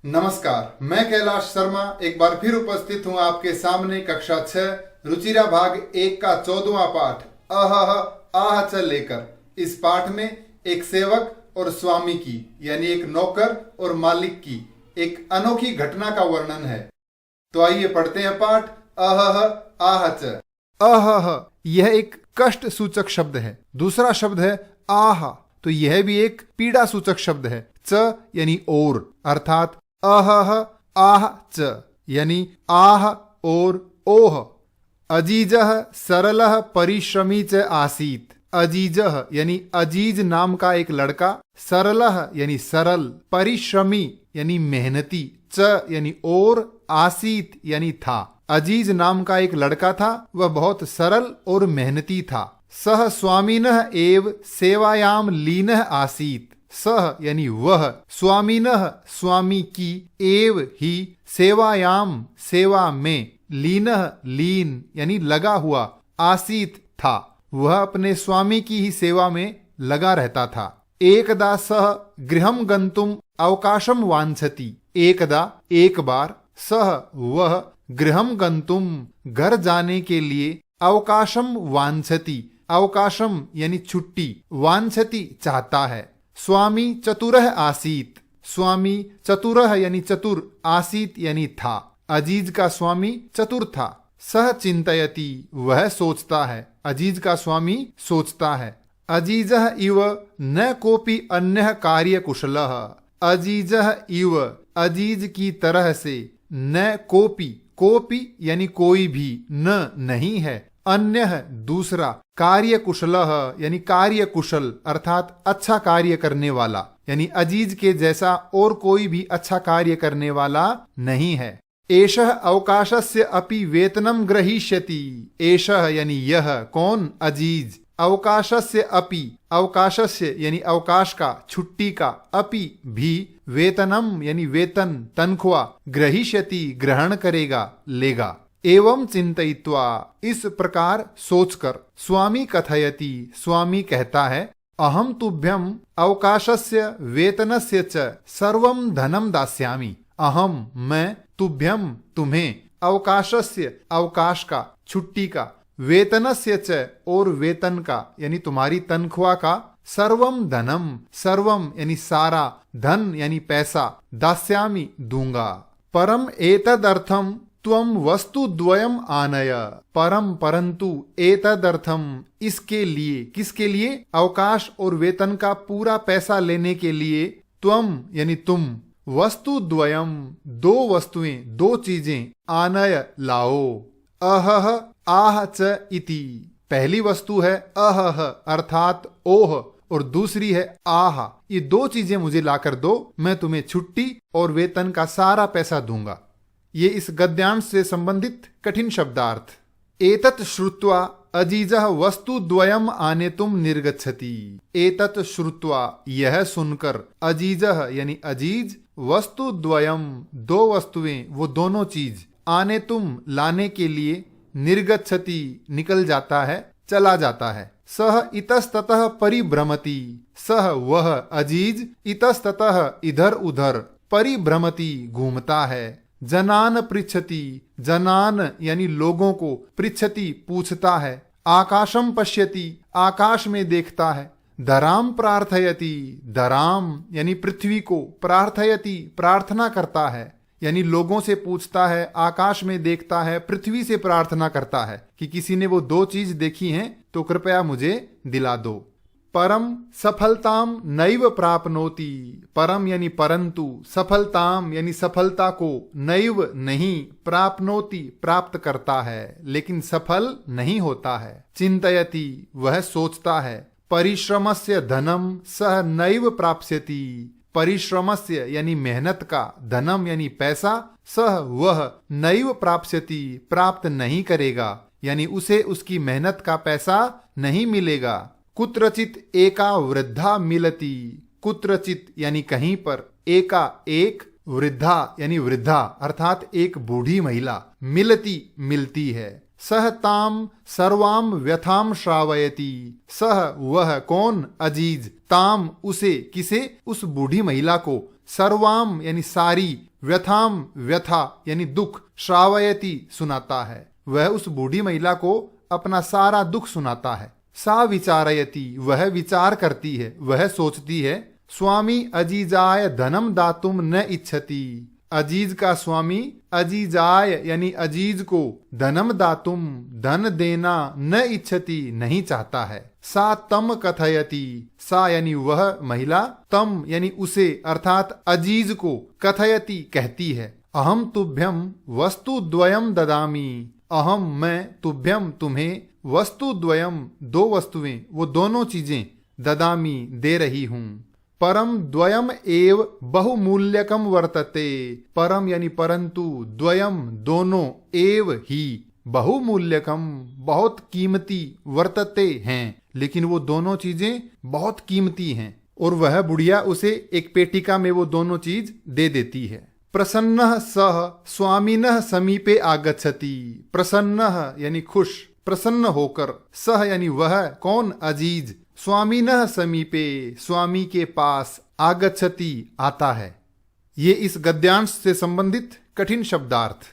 नमस्कार, मैं कैलाश शर्मा एक बार फिर उपस्थित हूँ आपके सामने कक्षा 6 रुचिरा भाग 1 का 14वां पाठ अह आह च लेकर। इस पाठ में एक सेवक और स्वामी की यानी एक नौकर और मालिक की एक अनोखी घटना का वर्णन है। तो आइए पढ़ते हैं पाठ अह आह च। अह यह एक कष्ट सूचक शब्द है। दूसरा शब्द है आह, तो यह भी एक पीड़ा सूचक शब्द है। च यानी और, अर्थात अह आह च यानी आह और ओह। अजीजह सरलह परिश्रमी च आसीत। अजीजह यानी अजीज नाम का एक लड़का, सरलह यानी सरल, परिश्रमी यानी मेहनती, च यानी और, आसीत यानी था। अजीज नाम का एक लड़का था, वह बहुत सरल और मेहनती था। सह स्वामिनः एव सेवायाम लीनः आसीत। सह यानी वह, स्वामिनः स्वामी की, एव ही, सेवायाम सेवा में, लीनः लीन यानी लगा हुआ, आसीत था, वह अपने स्वामी की ही सेवा में लगा रहता था। एकदा सह गृहं गंतुम अवकाशम वांछति। एकदा एक बार, सह वह, गृहं गंतुम घर जाने के लिए, अवकाशम वांछति, अवकाशम यानी छुट्टी, वांछति चाहता है। स्वामी चतुरः आसीत। स्वामी चतुरः यानी चतुर, आसीत यानी था। अजीज का स्वामी चतुर था। सह चिंतयति वह सोचता है। अजीज का स्वामी सोचता है। अजीजः इव न कोपि अन्यः कार्य कुशलः। अजीजः इव अजीज की तरह से, न कोपि, कोपि यानी कोई भी, न नहीं है, अन्य दूसरा, कार्य कुशलः यानी कार्य कुशल, अर्थात अच्छा कार्य करने वाला, यानी अजीज के जैसा और कोई भी अच्छा कार्य करने वाला नहीं है। एषः अवकाशस्य अपि वेतनं ग्रहीष्यति। एषः यानी यह, कौन, अजीज, अवकाशस्य अपि, अवकाशस्य यानी अवकाश का, छुट्टी का, अपि भी, वेतनम यानी वेतन, तनख्वाह, ग्रहीष्यति ग्रहण करेगा, लेगा। एवं चिंतयित्वा इस प्रकार सोचकर, स्वामी कथयति स्वामी कहता है, अहम तुभ्यम अवकाशस्य वेतनस्य च सर्वं धनम दास्यामि। अहम मैं, तुभ्यम तुम्हें, अवकाशस्य अवकाश का, छुट्टी का, वेतनस्य च और वेतन का यानी तुम्हारी तनख्वाह का, सर्वम धनम, सर्वम यानी सारा, धन यानी पैसा, दास्यामि दूंगा। परम एतदर्थम त्वम वस्तु द्वयम आनय। परम परंतु, एतदर्थम इसके लिए, किसके लिए, अवकाश और वेतन का पूरा पैसा लेने के लिए, त्वम यानी तुम, वस्तु द्वयम दो वस्तुएं, दो चीजें, आनय लाओ। अहह आह च इति पहली वस्तु है अहह अर्थात ओह, और दूसरी है आह। ये दो चीजें मुझे लाकर दो, मैं तुम्हें छुट्टी और वेतन का सारा पैसा दूंगा। ये इस गद्यांश से संबंधित कठिन शब्दार्थ। एतत् श्रुत्वा अजीजः वस्तु द्वयम आनेतुम निर्गच्छति। एतत् श्रुत्वा यह सुनकर, अजीजः यानी अजीज, वस्तु द्वयम दो वस्तुएं, वो दोनों चीज, आनेतुम लाने के लिए, निर्गच्छति निकल जाता है, चला जाता है। सह इतस्ततः परिभ्रमति। सह वह अजीज, इतस्ततः इधर उधर, परिभ्रमति घूमता है। जनान पृच्छति, जनान यानी लोगों को, पृच्छति पूछता है। आकाशम पश्यति आकाश में देखता है। धराम प्रार्थयति, धराम यानी पृथ्वी को, प्रार्थयति प्रार्थना करता है, यानी लोगों से पूछता है, आकाश में देखता है, पृथ्वी से प्रार्थना करता है कि किसी ने वो दो चीज देखी हैं तो कृपया मुझे दिला दो। परम सफलताम नैव प्राप्नोति। परम यानी परंतु, सफलताम यानी सफलता को, नैव नहीं, प्राप्नोति प्राप्त करता है लेकिन सफल नहीं होता है। चिंतयति वह सोचता है। परिश्रमस्य धनम सह नैव प्राप्स्यति। परिश्रमस्य यानी मेहनत का, धनम यानी पैसा, सह वह, नैव प्राप्स्यति प्राप्त नहीं करेगा, यानी उसे उसकी मेहनत का पैसा नहीं मिलेगा। कुत्रचित एका वृद्धा मिलती। कुत्रचित यानी कहीं पर, एका एक, वृद्धा यानी वृद्धा अर्थात एक बूढ़ी महिला, मिलती मिलती है। सह ताम सर्वाम व्यथाम श्रावयति। सह वह, कौन, अजीज, ताम उसे, किसे, उस बूढ़ी महिला को, सर्वाम यानी सारी, व्यथाम व्यथा यानी दुख, श्रावयति सुनाता है। वह उस बूढ़ी महिला को अपना सारा दुख सुनाता है। सा विचारयति वह विचार करती है, वह सोचती है। स्वामी अजीजाय धनम दातुम न इच्छति, अजीज का स्वामी अजीजाय यानी अजीज को धनम दातुम धन देना न इच्छति नहीं चाहता है। सा तम कथयति, सा यानी वह महिला, तम यानी उसे अर्थात अजीज को, कथयति कहती है। अहम तुभ्यम वस्तु द्वयम ददामी, अहम मैं, तुभ्यम तुम्हें, वस्तु द्वयम दो वस्तुएं, वो दोनों चीजें, ददामी दे रही हूं। परम द्वयम एव बहुमूल्यकम वर्तते, परम यानी परंतु, द्वयम दोनों, एव ही, बहुमूल्यकम बहुत कीमती, वर्तते हैं, लेकिन वो दोनों चीजें बहुत कीमती हैं। और वह बुढ़िया उसे एक पेटिका में वो दोनों चीज दे देती है। प्रसन्नः सह स्वामिनः समीपे आगच्छति, प्रसन्नः यानी खुश, प्रसन्न होकर, सह यानी वह, कौन, अजीज, स्वामिनः समीपे स्वामी के पास, आगच्छति आता है। ये इस गद्यांश से संबंधित कठिन शब्दार्थ।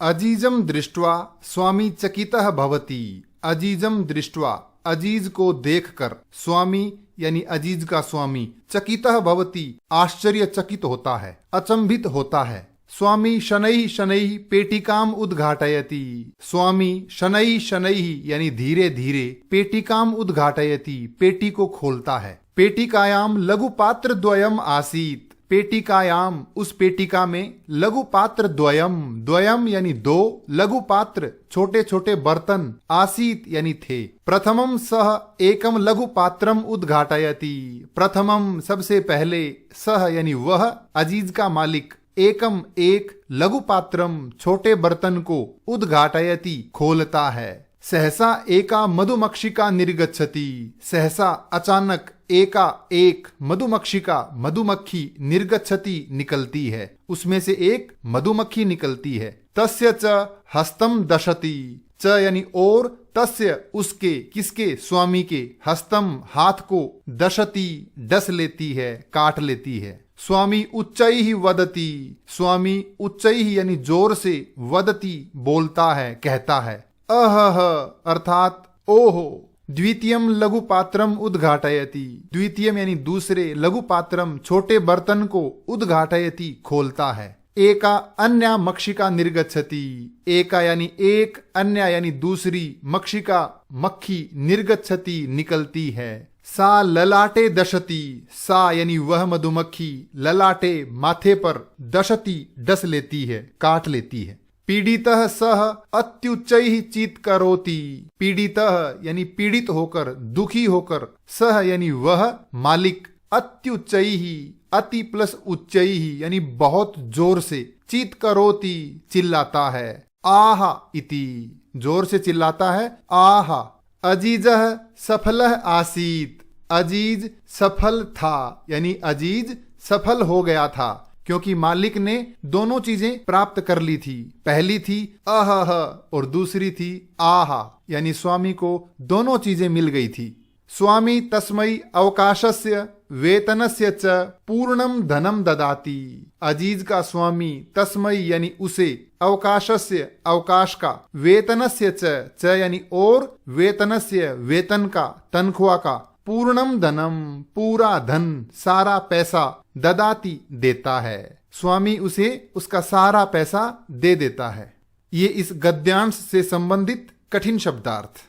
अजीजम दृष्ट्वा स्वामी चकितः भवति, अजीजम दृष्ट्वा अजीज को देखकर, स्वामी यानी अजीज का स्वामी, चकितः भवति आश्चर्यचकित होता है, अचंभित होता है। स्वामी शनैः शनैः पेटिकाम उद्घाटयति, स्वामी शनैः शनैः यानी धीरे धीरे, पेटिकाम उद्घाटयति पेटी को खोलता है। पेटिकायाम लघु पात्र द्वयम आसीत, पेटिकायाम उस पेटिका में, लघु पात्र द्वयम, द्वयम यानी दो, लघु पात्र छोटे छोटे बर्तन, आसीत यानी थे। प्रथमम सह एकम लघु पात्रम उद्घाटयति, प्रथमम सबसे पहले, सह यानी वह, अजीज का मालिक, एकम एक, लघु पात्रम छोटे बर्तन को, उद्घाटयति खोलता है। सहसा एका मधुमक्षिका निर्गच्छति, सहसा अचानक, एका एक, मधुमक्षिका मधुमक्खी, निर्गच्छति निकलती है, उसमें से एक मधुमक्खी निकलती है। तस्य च हस्तम दशति, च यानी और, तस्य उसके, किसके, स्वामी के, हस्तम हाथ को, दशति डस लेती है, काट लेती है। स्वामी उच्चैः वदति, स्वामी उच्चैः यानी जोर से, वदति बोलता है, कहता है। अहह अर्थात ओहो, द्वितीयम लघु पात्रम उद्घाटयति, द्वितीयम यानी दूसरे, लघु पात्रम छोटे बर्तन को, उद्घाटयति खोलता है। एका अन्या मक्षिका निर्गच्छति, एका यानी एक, अन्या यानी दूसरी, मक्षिका मक्खी, निर्गच्छति निकलती है। सा ललाटे दशति, सा यानी वह मधुमक्खी, ललाटे माथे पर, दशति डस लेती है, काट लेती है। पीड़ितः सह अत्युच्चैः चीत्करोति, पीड़ितः यानी पीड़ित होकर, दुखी होकर, सह यानी वह मालिक, अत्युच्चैः अति प्लस उच्चैः यानी बहुत जोर से, चीत्करोति चिल्लाता है। आहा इति जोर से चिल्लाता है, आहा। अजीजः सफलः आसीत, अजीज सफल था, यानी अजीज सफल हो गया था, क्योंकि मालिक ने दोनों चीजें प्राप्त कर ली थी। पहली थी अहह और दूसरी थी आहा, यानी स्वामी को दोनों चीजें मिल गई थी। स्वामी तस्मै अवकाशस्य वेतनस्य च पूर्णम धनम ददाति, अजीज का स्वामी तस्मै यानी उसे, अवकाशस्य अवकाश का, वेतनस्य च यानी और, वेतनस्य वेतन का, तनख्वाह का, पूर्णम धनम पूरा धन, सारा पैसा, ददाति देता है, स्वामी उसे उसका सारा पैसा दे देता है। ये इस गद्यांश से संबंधित कठिन शब्दार्थ।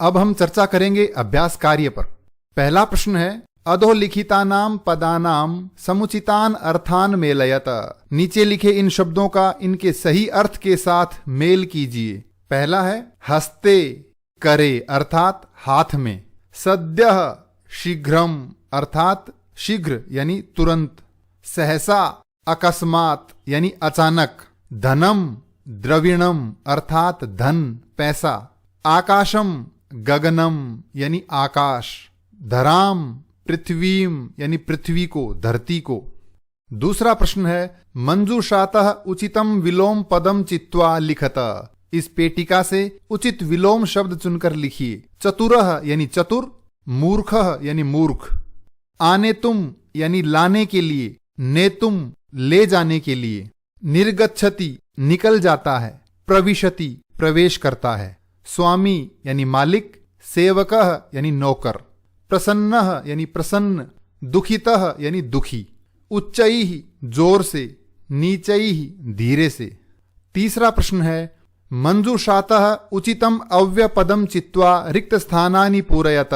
अब हम चर्चा करेंगे अभ्यास कार्य पर। पहला प्रश्न है, अधोलिखितानाम पदानाम समुचितान अर्थान मेलयत, नीचे लिखे इन शब्दों का इनके सही अर्थ के साथ मेल कीजिए। पहला है हस्ते, करे अर्थात हाथ में, सद्यः शीघ्रम अर्थात शीघ्र यानी तुरंत, सहसा अकस्मात यानी अचानक, धनम द्रविणम अर्थात धन पैसा, आकाशम गगनम यानी आकाश, धराम पृथ्वीम यानी पृथ्वी को, धरती को। दूसरा प्रश्न है, मंजूषातः उचितम विलोम पदम चित्वा लिखत, इस पेटिका से उचित विलोम शब्द चुनकर लिखिए। चतुरः यानी चतुर, मूर्खः यानी मूर्ख, आने तुम यानी लाने के लिए, नेतुम ले जाने के लिए, निर्गच्छति निकल जाता है, प्रविशति प्रवेश करता है, स्वामी यानी मालिक, सेवकः यानी नौकर, प्रसन्नः यानी प्रसन्न, दुखितः यानी दुखी, उच्चैः जोर से, नीचैः धीरे से। तीसरा प्रश्न है मंजूषातः उचितम अव्यपदम चित्वा रिक्त स्थानानि पूरयत।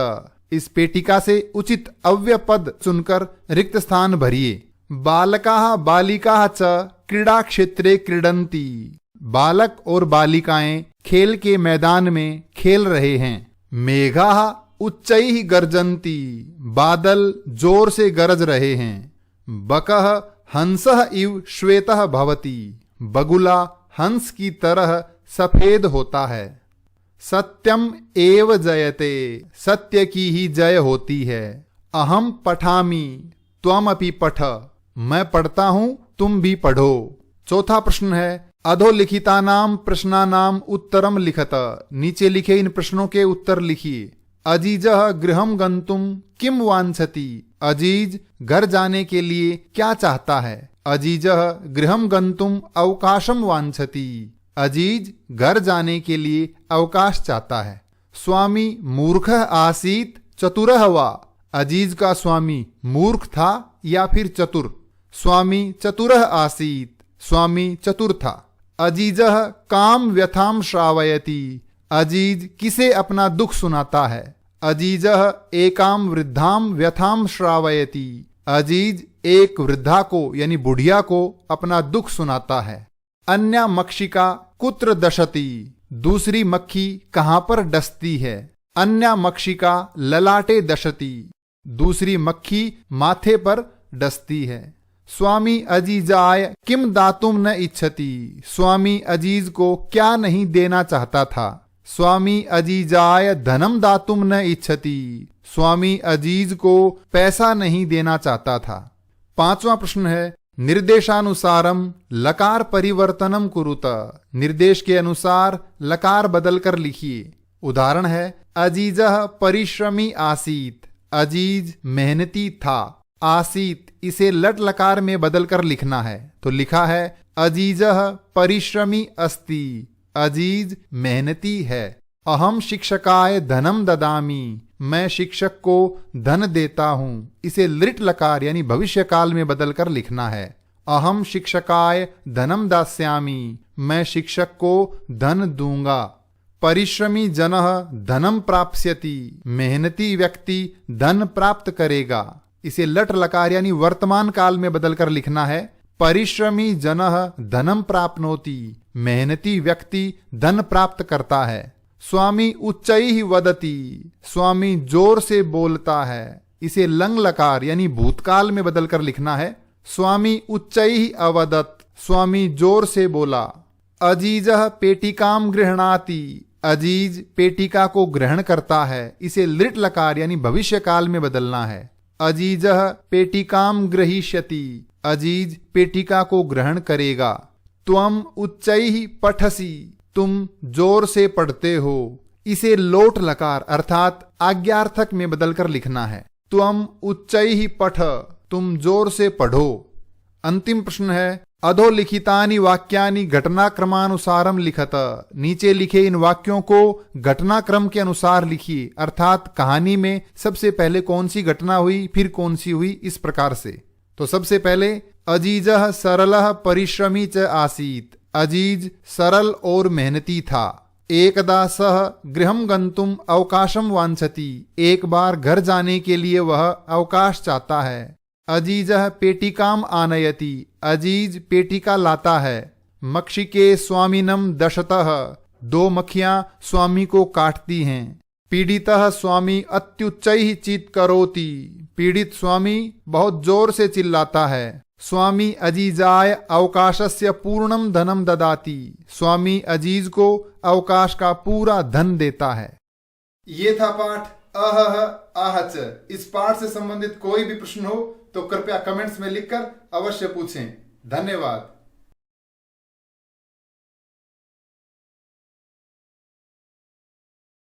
इस पेटिका से उचित अव्यपद चुनकर रिक्त स्थान भरिए। बालकाः बालिकाः च क्रीडा क्षेत्रे क्रीडन्ति। बालक और बालिकाएं खेल के मैदान में खेल रहे हैं। मेघाः उच्चैः गर्जन्ति। बादल जोर से गरज रहे हैं। बकः हंसः इव श्वेतः भवति। बगुला हंस की तरह सफेद होता है। सत्यम एव जयते। सत्य की ही जय होती है। अहम पठामि त्वमपि पठ। मैं पढ़ता हूं तुम भी पढ़ो। चौथा प्रश्न है अधोलिखितानाम प्रश्नानाम उत्तरम लिखत। नीचे लिखे इन प्रश्नों के उत्तर लिखिए। अजीजः गृहम गंतुम किम वांछति। अजीज घर जाने के लिए क्या चाहता है। अजीजः गृहम गंतुम अवकाशम वांछति। अजीज घर जाने के लिए अवकाश चाहता है। स्वामी मूर्खः आसीत चतुरः वा। अजीज का स्वामी मूर्ख था या फिर चतुर। स्वामी चतुरः आसीत। स्वामी चतुर था। अजीजः काम व्यथाम श्रावयति। अजीज किसे अपना दुख सुनाता है। अजीजः एकाम वृद्धाम व्यथाम श्रावयति। अजीज एक वृद्धा को यानी बुढ़िया को अपना दुख सुनाता है। अन्य मक्षिका कुत्र दशति। दूसरी मक्खी कहां पर डसती है। अन्य मक्षिका ललाटे दशति। दूसरी मक्खी माथे पर डसती है। स्वामी अजीजाय किम दातुम न इच्छति। स्वामी अजीज को क्या नहीं देना चाहता था। स्वामी अजीजाय धनम दातुम न इच्छति। स्वामी अजीज को पैसा नहीं देना चाहता था। पांचवा प्रश्न है निर्देशानुसारम लकार परिवर्तनम कुरुत। निर्देश के अनुसार लकार बदलकर लिखिए। उदाहरण है अजीजः परिश्रमी आसीत। अजीज मेहनती था। आसीत इसे लट लकार में बदलकर लिखना है तो लिखा है अजीजः परिश्रमी अस्ति। अजीज मेहनती है। अहम शिक्षकाय धनम ददामी। मैं शिक्षक को धन देता हूं। इसे लिट लकार यानी भविष्य काल में बदलकर लिखना है। अहम शिक्षकाय धनम दास्यामि। मैं शिक्षक को धन दूंगा। परिश्रमी जनः धनम प्राप्स्यति। मेहनती व्यक्ति धन प्राप्त करेगा। इसे लट लकार यानी वर्तमान काल में बदलकर लिखना है। परिश्रमी जनः धनम प्राप्नोति। मेहनती व्यक्ति धन प्राप्त करता है। स्वामी उच्चैः वदति। स्वामी जोर से बोलता है। इसे लंग लकार यानी भूतकाल में बदलकर लिखना है। स्वामी उच्चैः अवदत्। स्वामी जोर से बोला। अजीजः पेटिकाम गृह्णाति। अजीज पेटिका को ग्रहण करता है। इसे लिट लकार यानी भविष्य काल में बदलना है। अजीजः पेटिकाम ग्रहीष्यति। अजीज पेटिका को ग्रहण करेगा। त्वम उच्चैः पठसि। तुम जोर से पढ़ते हो। इसे लोट लकार अर्थात आज्ञार्थक में बदलकर लिखना है। त्वम उच्चैः पठ। तुम जोर से पढ़ो। अंतिम प्रश्न है अधोलिखितानि वाक्यानि घटनाक्रमानुसारम लिखत। नीचे लिखे इन वाक्यों को घटनाक्रम के अनुसार लिखिए अर्थात कहानी में सबसे पहले कौन सी घटना हुई फिर कौन सी हुई, इस प्रकार से। तो सबसे पहले अजीजः सरलः परिश्रमी च आसीत। अजीज सरल और मेहनती था। एकदा सह गृहम गंतुम अवकाशम वांछति। एक बार घर जाने के लिए वह अवकाश चाहता है। अजीजः पेटिकाम आनयति। अजीज पेटिका लाता है। मक्षिके स्वामिनम दशतः। दो मक्खियां स्वामी को काटती हैं। पीड़ितः स्वामी अत्युच्चैः चीत्करोति। पीड़ित स्वामी बहुत जोर से चिल्लाता है। स्वामी अजीजाय अवकाशस्य पूर्णम धनम ददाति। स्वामी अजीज को अवकाश का पूरा धन देता है। ये था पाठ अहह आहच। इस पाठ से संबंधित कोई भी प्रश्न हो तो कृपया कमेंट्स में लिखकर अवश्य पूछें। धन्यवाद।